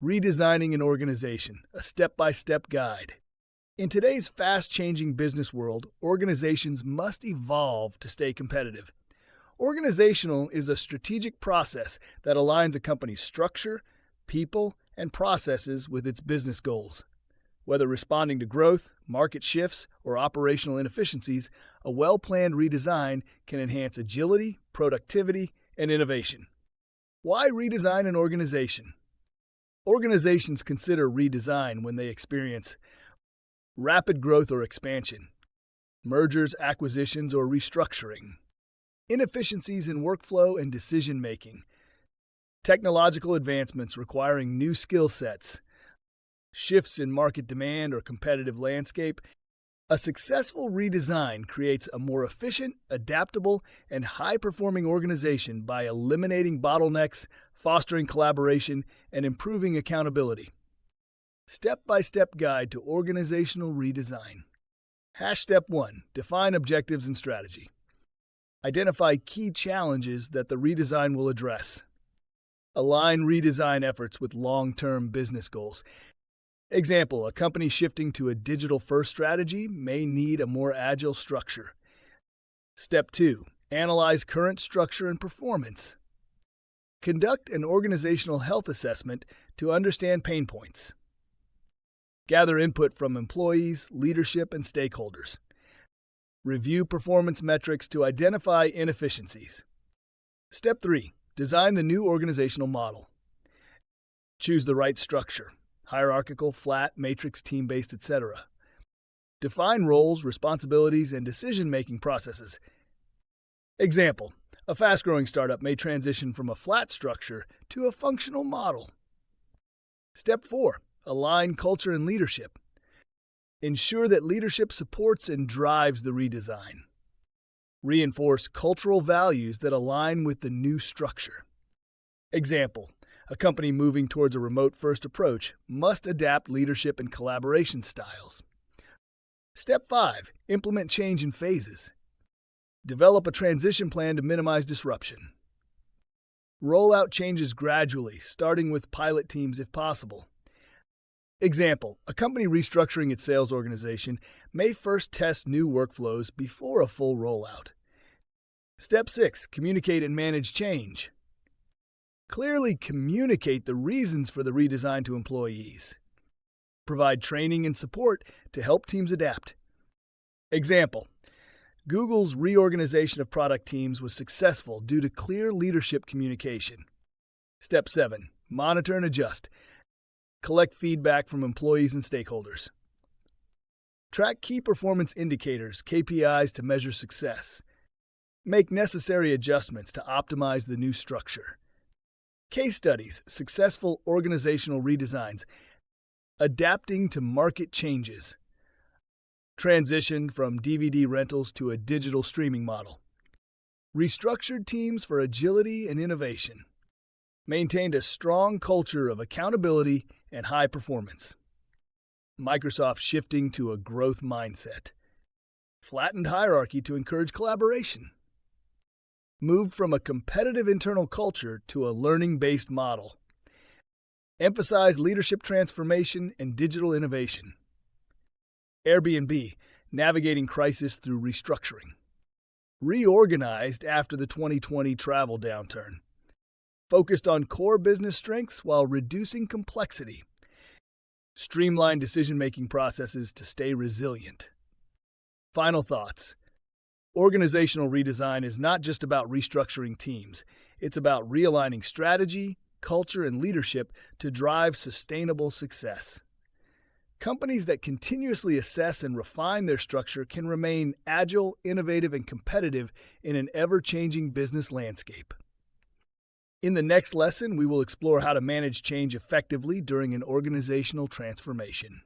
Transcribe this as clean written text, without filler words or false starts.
Redesigning an organization, a step-by-step guide. In today's fast-changing business world, organizations must evolve to stay competitive. Organizational is a strategic process that aligns a company's structure, people, and processes with its business goals. Whether responding to growth, market shifts, or operational inefficiencies, a well-planned redesign can enhance agility, productivity, and innovation. Why redesign an organization? Organizations consider redesign when they experience rapid growth or expansion, mergers, acquisitions, or restructuring, inefficiencies in workflow and decision-making, technological advancements requiring new skill sets, shifts in market demand or competitive landscape. A successful redesign creates a more efficient, adaptable, and high-performing organization by eliminating bottlenecks, fostering collaboration, and improving accountability. Step-by-step guide to organizational redesign. Step 1. Define objectives and strategy. Identify key challenges that the redesign will address. Align redesign efforts with long-term business goals. Example, a company shifting to a digital-first strategy may need a more agile structure. Step 2. Analyze current structure and performance. Conduct an organizational health assessment to understand pain points. Gather input from employees, leadership, and stakeholders. Review performance metrics to identify inefficiencies. Step 3. Design the new organizational model. Choose the right structure. Hierarchical, flat, matrix, team-based, etc. Define roles, responsibilities, and decision-making processes. Example, a fast-growing startup may transition from a flat structure to a functional model. Step 4. Align culture and leadership. Ensure that leadership supports and drives the redesign. Reinforce cultural values that align with the new structure. Example, a company moving towards a remote-first approach must adapt leadership and collaboration styles. Step 5. Implement change in phases. Develop a transition plan to minimize disruption. Roll out changes gradually, starting with pilot teams if possible. Example, a company restructuring its sales organization may first test new workflows before a full rollout. Step 6. Communicate and manage change. Clearly communicate the reasons for the redesign to employees. Provide training and support to help teams adapt. Example, Google's reorganization of product teams was successful due to clear leadership communication. Step 7. Monitor and adjust. Collect feedback from employees and stakeholders. Track key performance indicators, KPIs, to measure success. Make necessary adjustments to optimize the new structure. Case studies, successful organizational redesigns. Adapting to market changes. Transition from DVD rentals to a digital streaming model. Restructured teams for agility and innovation. Maintained a strong culture of accountability and high performance. Microsoft shifting to a growth mindset. Flattened hierarchy to encourage collaboration. Moved from a competitive internal culture to a learning-based model. Emphasize leadership transformation and digital innovation. Airbnb, navigating crisis through restructuring. Reorganized after the 2020 travel downturn. Focused on core business strengths while reducing complexity. Streamlined decision-making processes to stay resilient. Final thoughts. Organizational redesign is not just about restructuring teams. It's about realigning strategy, culture, and leadership to drive sustainable success. Companies that continuously assess and refine their structure can remain agile, innovative, and competitive in an ever-changing business landscape. In the next lesson, we will explore how to manage change effectively during an organizational transformation.